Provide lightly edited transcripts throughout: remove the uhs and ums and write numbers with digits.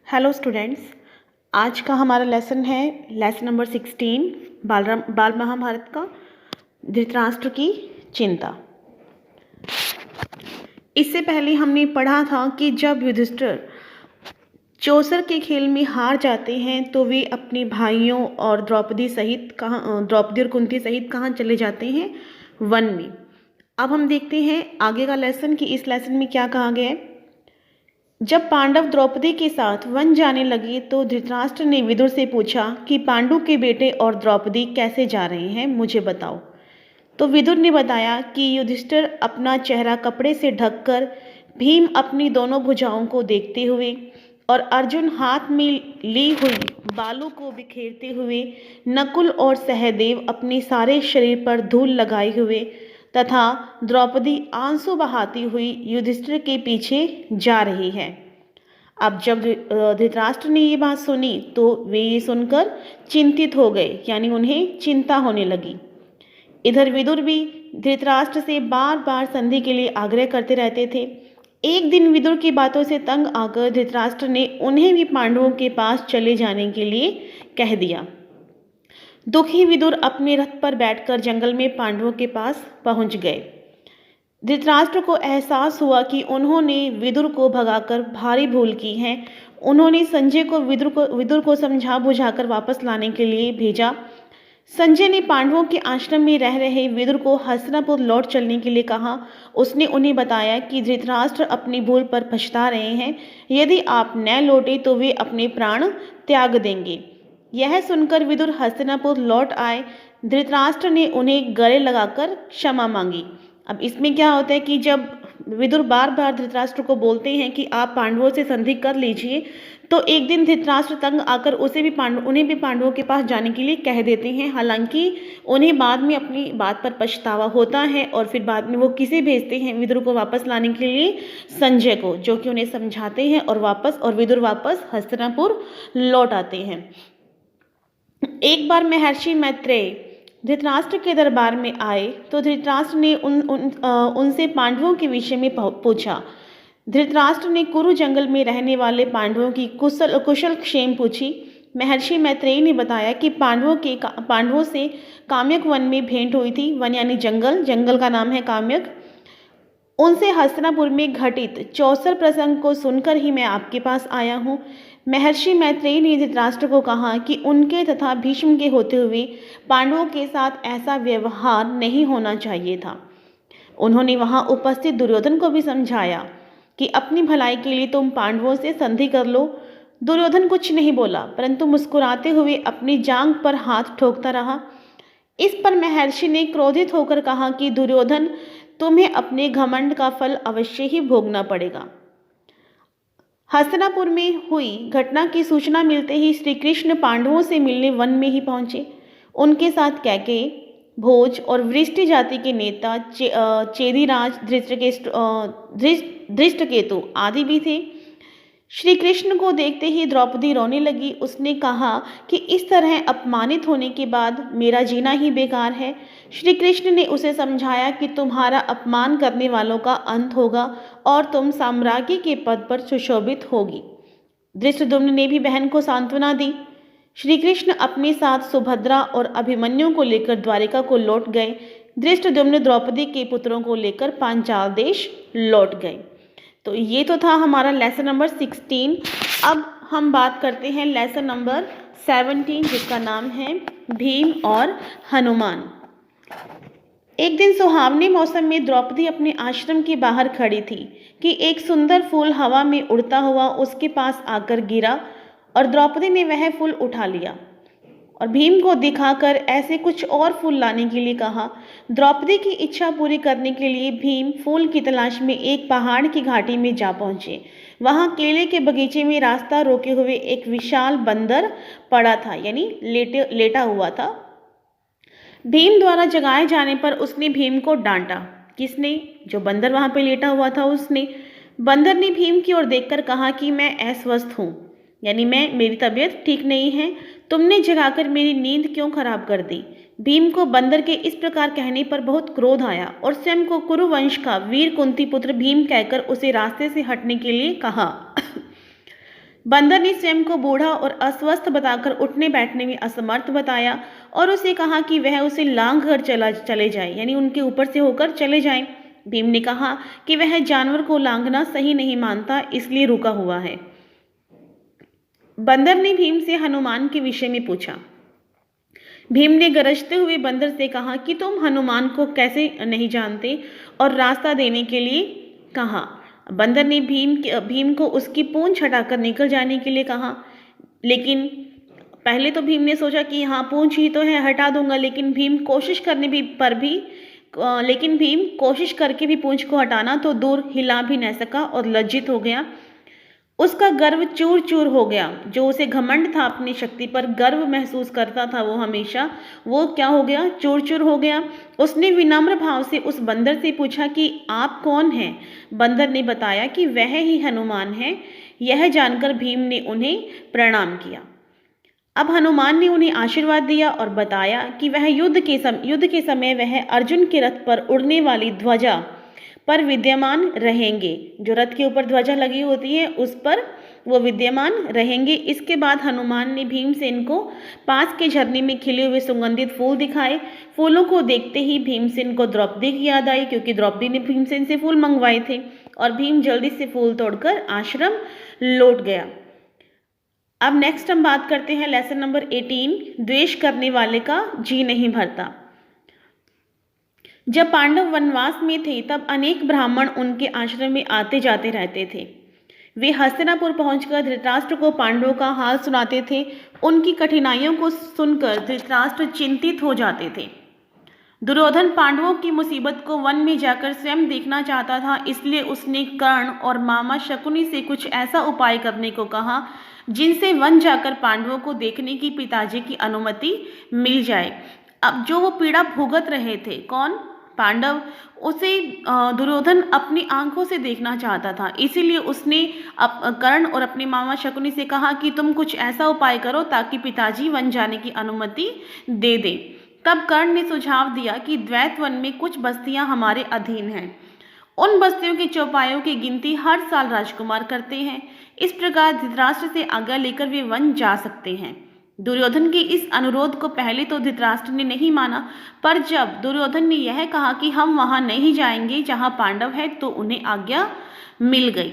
Hello students. आज का हमारा लेसन है लेसन नंबर 16 बाल महाभारत का धृतराष्ट्र की चिंता। इससे पहले हमने पढ़ा था कि जब युधिष्ठिर चौसर के खेल में हार जाते हैं तो वे अपने भाइयों और द्रौपदी और कुंती सहित कहाँ चले जाते हैं? वन में। अब हम देखते हैं आगे का लेसन कि इस लेसन में क्या कहा गया है। जब पांडव द्रौपदी के साथ वन जाने लगे तो धृतराष्ट्र ने विदुर से पूछा कि पांडु के बेटे और द्रौपदी कैसे जा रहे हैं, मुझे बताओ। तो विदुर ने बताया कि युधिष्ठिर अपना चेहरा कपड़े से ढककर, भीम अपनी दोनों भुजाओं को देखते हुए और अर्जुन हाथ में ली हुई बालों को बिखेरते हुए, नकुल और सहदेव अपने सारे शरीर पर धूल लगाए हुए तथा द्रौपदी आंसू बहाती हुई युधिष्ठिर के पीछे जा रही है। अब जब धृतराष्ट्र ने ये बात सुनी तो वे ये सुनकर चिंतित हो गए, यानी उन्हें चिंता होने लगी। इधर विदुर भी धृतराष्ट्र से बार बार संधि के लिए आग्रह करते रहते थे। एक दिन विदुर की बातों से तंग आकर धृतराष्ट्र ने उन्हें भी पांडवों के पास चले जाने के लिए कह दिया। दुखी विदुर अपने रथ पर बैठकर जंगल में पांडवों के पास पहुंच गए। धृतराष्ट्र को एहसास हुआ कि उन्होंने विदुर को भगाकर भारी भूल की है। उन्होंने संजय को विदुर को समझा बुझाकर वापस लाने के लिए भेजा। संजय ने पांडवों के आश्रम में रह रहे विदुर को हस्तिनापुर लौट चलने के लिए कहा। उसने उन्हें बताया कि धृतराष्ट्र अपनी भूल पर पछता रहे हैं। यदि आप न लौटे तो वे अपने प्राण त्याग देंगे। यह सुनकर विदुर हस्तिनापुर लौट आए। धृतराष्ट्र ने उन्हें गले लगाकर क्षमा मांगी। अब इसमें क्या होता है कि जब विदुर बार बार धृतराष्ट्र को बोलते हैं कि आप पांडवों से संधि कर लीजिए, तो एक दिन धृतराष्ट्र तंग आकर उन्हें भी पांडवों के पास जाने के लिए कह देते हैं। हालांकि उन्हें बाद में अपनी बात पर पछतावा होता है और फिर बाद में वो किसे भेजते हैं विदुर को वापस लाने के लिए? संजय को, जो कि उन्हें समझाते हैं और विदुर वापस हस्तिनापुर लौट आते हैं। एक बार महर्षि मैत्रेय धृतराष्ट्र के दरबार में आए तो धृतराष्ट्र ने उनसे पांडवों के विषय में पूछा। धृतराष्ट्र ने कुरु जंगल में रहने वाले पांडवों की कुशल क्षेम पूछी। महर्षि मैत्रेय ने बताया कि पांडवों से काम्यक वन में भेंट हुई थी। वन यानी जंगल का नाम है काम्यक। उनसे हस्तिनापुर में घटित चौसर प्रसंग को सुनकर ही मैं आपके पास आया हूँ। महर्षि मैत्रेय ने धृतराष्ट्र को कहा कि उनके तथा भीष्म के होते हुए पांडवों के साथ ऐसा व्यवहार नहीं होना चाहिए था। उन्होंने वहां उपस्थित दुर्योधन को भी समझाया कि अपनी भलाई के लिए तुम पांडवों से संधि कर लो। दुर्योधन कुछ नहीं बोला, परंतु मुस्कुराते हुए अपनी जांघ पर हाथ ठोकता रहा। इस पर महर्षि ने क्रोधित होकर कहा कि दुर्योधन, तुम्हें अपने घमंड का फल अवश्य ही भोगना पड़ेगा। हस्तिनापुर में हुई घटना की सूचना मिलते ही श्री कृष्ण पांडवों से मिलने वन में ही पहुंचे। उनके साथ कैकेयी, भोज और वृष्टि जाति के नेता चेदीराज, धृष्टकेतु आदि भी थे। श्री कृष्ण को देखते ही द्रौपदी रोने लगी। उसने कहा कि इस तरह अपमानित होने के बाद मेरा जीना ही बेकार है। श्री कृष्ण ने उसे समझाया कि तुम्हारा अपमान करने वालों का अंत होगा और तुम साम्राज्य के पद पर सुशोभित होगी। धृष्टद्युम्न ने भी बहन को सांत्वना दी। श्री कृष्ण अपने साथ सुभद्रा और अभिमन्यु को लेकर द्वारिका को लौट गए। धृष्टद्युम्न द्रौपदी के पुत्रों को लेकर पांचाल देश लौट गए। तो ये तो था हमारा लेसन नंबर 16। अब हम बात करते हैं लेसन नंबर 17, जिसका नाम है भीम और हनुमान। एक दिन सुहावने मौसम में द्रौपदी अपने आश्रम के बाहर खड़ी थी कि एक सुंदर फूल हवा में उड़ता हुआ उसके पास आकर गिरा और द्रौपदी ने वह फूल उठा लिया और भीम को दिखाकर ऐसे कुछ और फूल लाने के लिए कहा। द्रौपदी की इच्छा पूरी करने के लिए भीम फूल की तलाश में एक पहाड़ की घाटी में जा पहुंचे। वहां केले के बगीचे में रास्ता रोके हुए एक विशाल बंदर पड़ा था, यानी लेटा हुआ था। भीम द्वारा जगाए जाने पर उसने भीम को डांटा। किसने? जो बंदर वहां पे लेटा हुआ था उसने। बंदर ने भीम की ओर देखकर कहा कि मैं अस्वस्थ हूँ, यानी मेरी तबीयत ठीक नहीं है। तुमने जगाकर मेरी नींद क्यों खराब कर दी? भीम को बंदर के इस प्रकार कहने पर बहुत क्रोध आया और स्वयं को कुरुवंश का वीर कुंती पुत्र भीम कहकर उसे रास्ते से हटने के लिए कहा। बंदर ने स्वयं को बूढ़ा और अस्वस्थ बताकर उठने बैठने में असमर्थ बताया और उसे कहा कि वह उसे लांघ कर चले जाए, यानी उनके ऊपर से होकर चले जाएं। भीम ने कहा कि वह जानवर को लांघना सही नहीं मानता, इसलिए रुका हुआ है। बंदर ने भीम से हनुमान के विषय में पूछा। भीम ने गरजते हुए बंदर से कहा कि तुम हनुमान को कैसे नहीं जानते, और रास्ता देने के लिए कहा। बंदर ने भीम को उसकी पूंछ हटाकर निकल जाने के लिए कहा, लेकिन पहले तो भीम ने सोचा कि हाँ पूंछ ही तो है, हटा दूंगा, लेकिन भीम कोशिश करके भी पूंछ को हटाना तो दूर हिला भी न सका और लज्जित हो गया। उसका गर्व चूर चूर हो गया। जो उसे घमंड था, अपनी शक्ति पर गर्व महसूस करता था वो हमेशा, वो क्या हो गया, चूर चूर हो गया। उसने विनम्र भाव से उस बंदर से पूछा कि आप कौन हैं? बंदर ने बताया कि वह ही हनुमान है। यह जानकर भीम ने उन्हें प्रणाम किया। अब हनुमान ने उन्हें आशीर्वाद दिया और बताया कि वह युद्ध के समय वह अर्जुन के रथ पर उड़ने वाली ध्वजा पर विद्यमान रहेंगे। जो रथ के ऊपर ध्वजा लगी होती है उस पर वो विद्यमान रहेंगे। इसके बाद हनुमान ने भीमसेन को पास के झरने में खिले हुए सुगंधित फूल दिखाए। फूलों को देखते ही भीमसेन को द्रौपदी की याद आई, क्योंकि द्रौपदी ने भीमसेन से फूल मंगवाए थे, और भीम जल्दी से फूल तोड़कर आश्रम लौट गया। अब नेक्स्ट हम बात करते हैं लेसन नंबर 18, द्वेष करने वाले का जी नहीं भरता। जब पांडव वनवास में थे तब अनेक ब्राह्मण उनके आश्रम में आते जाते रहते थे। वे हस्तिनापुर पहुंचकर धृतराष्ट्र को पांडवों का हाल सुनाते थे। उनकी कठिनाइयों को सुनकर धृतराष्ट्र चिंतित हो जाते थे। दुर्योधन पांडवों की मुसीबत को वन में जाकर स्वयं देखना चाहता था, इसलिए उसने कर्ण और मामा शकुनी से कुछ ऐसा उपाय करने को कहा जिनसे वन जाकर पांडवों को देखने की पिताजी की अनुमति मिल जाए। अब जो वो पीड़ा भुगत रहे थे, कौन? पांडव, उसे दुर्योधन अपनी आंखों से देखना चाहता था। इसीलिए उसने कर्ण और अपने मामा शकुनी से कहा कि तुम कुछ ऐसा उपाय करो ताकि पिताजी वन जाने की अनुमति दे दें। तब कर्ण ने सुझाव दिया कि द्वैत वन में कुछ बस्तियां हमारे अधीन हैं। उन बस्तियों के चौपायों की गिनती हर साल राजकुमार करते हैं। इस प्रकार धृतराष्ट्र से आज्ञा लेकर वे वन जा सकते हैं। दुर्योधन के इस अनुरोध को पहले तो धृतराष्ट्र ने नहीं माना, पर जब दुर्योधन ने यह कहा कि हम वहां नहीं जाएंगे जहां पांडव है, तो उन्हें आज्ञा मिल गई।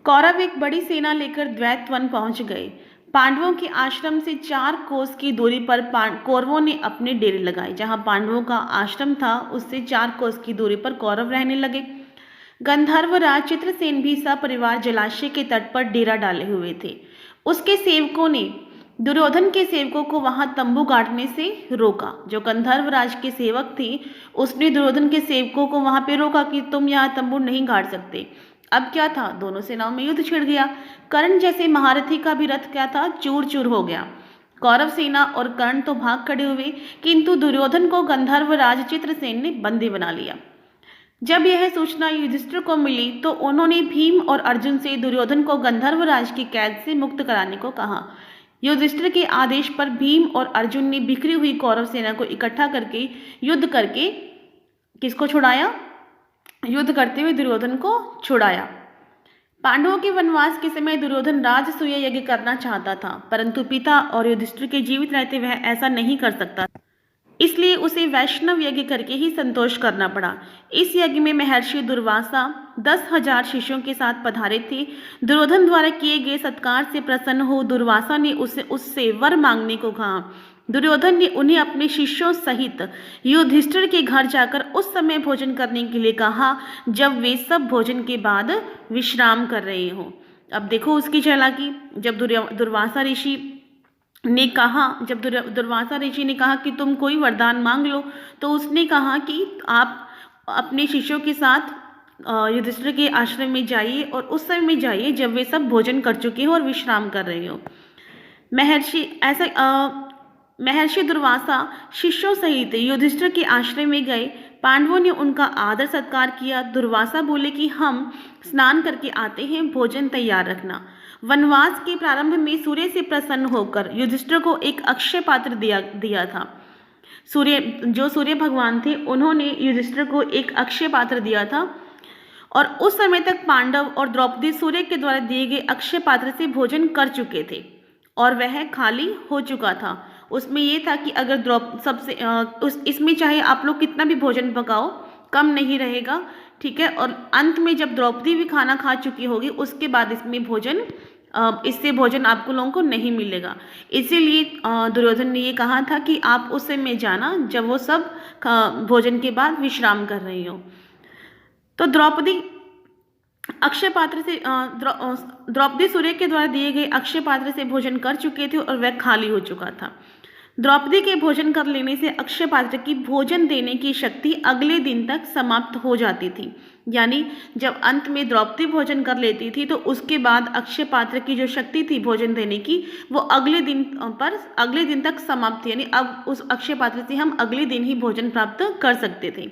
कौरव एक बड़ी सेना लेकर द्वैत वन पहुंच गए। पांडवों के आश्रम से 4 कोस की दूरी पर कौरवों ने अपने डेरे लगाए। जहां पांडवों का आश्रम था उससे 4 कोस की दूरी पर कौरव रहने लगे। गंधर्वराज चित्रसेन भी सपरिवार जलाशय के तट पर डेरा डाले हुए थे। उसके सेवकों ने दुर्योधन के सेवकों को वहां तंबू गाड़ने से रोका। जो गंधर्वराज के सेवक थे उसने दुर्योधन के सेवकों को वहां पे रोका कि तुम यहाँ तंबू नहीं गाड़ सकते। अब क्या था, दोनों सेनाओं में युद्ध छिड़ गया। कर्ण जैसे महारथी का भी रथ क्या था, चूर चूर हो गया। कौरव सेना और कर्ण तो भाग खड़े हुए, किंतु दुर्योधन को गंधर्वराज चित्रसेन ने बंदी बना लिया। जब यह सूचना युधिष्ठिर को मिली तो उन्होंने भीम और अर्जुन से दुर्योधन को गंधर्वराज की कैद से मुक्त कराने को कहा। युधिष्ठिर के आदेश पर भीम और अर्जुन ने बिखरी हुई कौरव सेना को इकट्ठा करके युद्ध करके किसको छुड़ाया? युद्ध करते हुए दुर्योधन को छुड़ाया। पांडवों के वनवास के समय दुर्योधन राजसूय यज्ञ करना चाहता था, परंतु पिता और युधिष्ठिर के जीवित रहते वह ऐसा नहीं कर सकता, इसलिए उसे वैष्णव यज्ञ करके ही संतोष करना पड़ा। इस यज्ञ में महर्षि दुर्वासा 10,000 शिष्यों के साथ पधारे थे। दुर्योधन द्वारा किए गए सत्कार से प्रसन्न हो दुर्वासा ने उससे वर मांगने को कहा। दुर्योधन ने उन्हें अपने शिष्यों सहित युधिष्ठिर के घर जाकर उस समय भोजन करने के लिए कहा जब वे सब भोजन के बाद विश्राम कर रहे हों। अब देखो उसकी चालाकी। जब दुर्वासा ऋषि ने कहा कि तुम कोई वरदान मांग लो, तो उसने कहा कि आप अपने शिष्यों के साथ युधिष्ठिर के आश्रम में जाइए और उस समय में जाइए जब वे सब भोजन कर चुके हो और विश्राम कर रहे हो। महर्षि दुर्वासा शिष्यों सहित युधिष्ठिर के आश्रम में गए। पांडवों ने उनका आदर सत्कार किया। दुर्वासा बोले कि हम स्नान करके आते हैं, भोजन तैयार रखना। वनवास के प्रारंभ में सूर्य से प्रसन्न होकर युधिष्ठिर को एक अक्षय पात्र दिया था। सूर्य भगवान थे, उन्होंने युधिष्ठिर को एक अक्षय पात्र दिया था और उस समय तक पांडव और द्रौपदी सूर्य के द्वारा दिए गए अक्षय पात्र से भोजन कर चुके थे और वह खाली हो चुका था। उसमें ये था कि अगर इसमें चाहे आप लोग कितना भी भोजन पकाओ कम नहीं रहेगा, ठीक है। और अंत में जब द्रौपदी भी खाना खा चुकी होगी उसके बाद इससे भोजन आपको लोगों को नहीं मिलेगा। इसीलिए दुर्योधन ने ये कहा था कि आप उस समय जाना जब वो सब भोजन के बाद विश्राम कर रही हो। तो द्रौपदी द्रौपदी सूर्य के द्वारा दिए गए अक्षय पात्र से भोजन कर चुके थे और वह खाली हो चुका था। द्रौपदी के भोजन कर लेने से अक्षय पात्र की भोजन देने की शक्ति अगले दिन तक समाप्त हो जाती थी। यानी जब अंत में द्रौपदी भोजन कर लेती थी तो उसके बाद अक्षय पात्र की जो शक्ति थी भोजन देने की वो अगले दिन तक समाप्त, यानी अब उस अक्षय पात्र से हम अगले दिन ही भोजन प्राप्त कर सकते थे।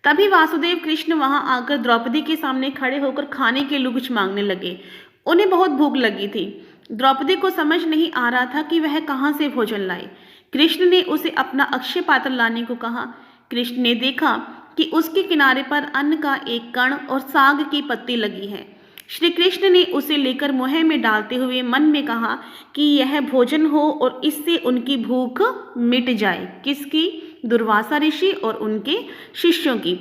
तभी वासुदेव कृष्ण वहां आकर द्रौपदी के सामने खड़े होकर खाने के लिए कुछ मांगने लगे। उन्हें बहुत भूख लगी थी। द्रौपदी को समझ नहीं आ रहा था कि वह कहाँ से भोजन लाए। कृष्ण ने उसे अपना अक्षय पात्र लाने को कहा। कृष्ण ने देखा कि उसके किनारे पर अन्न का एक कण और साग की पत्ती लगी है। श्री कृष्ण ने उसे लेकर मुंह में डालते हुए मन में कहा कि यह भोजन हो और इससे उनकी भूख मिट जाए। किसकी? दुर्वासा ऋषि और उनके शिष्यों की।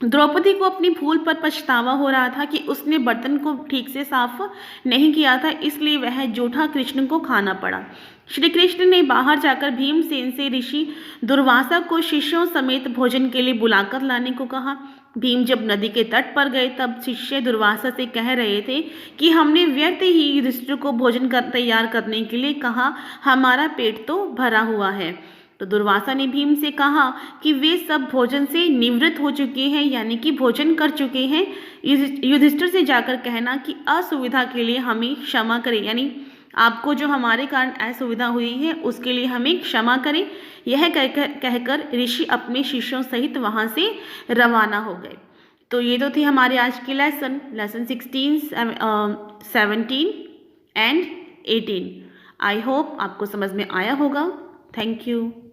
द्रौपदी को अपनी भूल पर पछतावा हो रहा था कि उसने बर्तन को ठीक से साफ नहीं किया था, इसलिए वह जूठा कृष्ण को खाना पड़ा। श्री कृष्ण ने बाहर जाकर भीमसेन से ऋषि दुर्वासा को शिष्यों समेत भोजन के लिए बुलाकर लाने को कहा। भीम जब नदी के तट पर गए तब शिष्य दुर्वासा से कह रहे थे कि हमने व्यर्थ ही युधिष्ठिर को भोजन तैयार करने के लिए कहा, हमारा पेट तो भरा हुआ है। तो दुर्वासा ने भीम से कहा कि वे सब भोजन से निवृत्त हो चुके हैं, यानी कि भोजन कर चुके हैं। युधिष्ठिर से जाकर कहना कि असुविधा के लिए हमें क्षमा करें, यानी आपको जो हमारे कारण असुविधा हुई है उसके लिए हमें क्षमा करें। यह कहकर ऋषि अपने शिष्यों सहित वहां से रवाना हो गए। तो ये तो थी हमारे आज की लेसन 16, 17 एंड 18। आई होप आपको समझ में आया होगा। Thank you.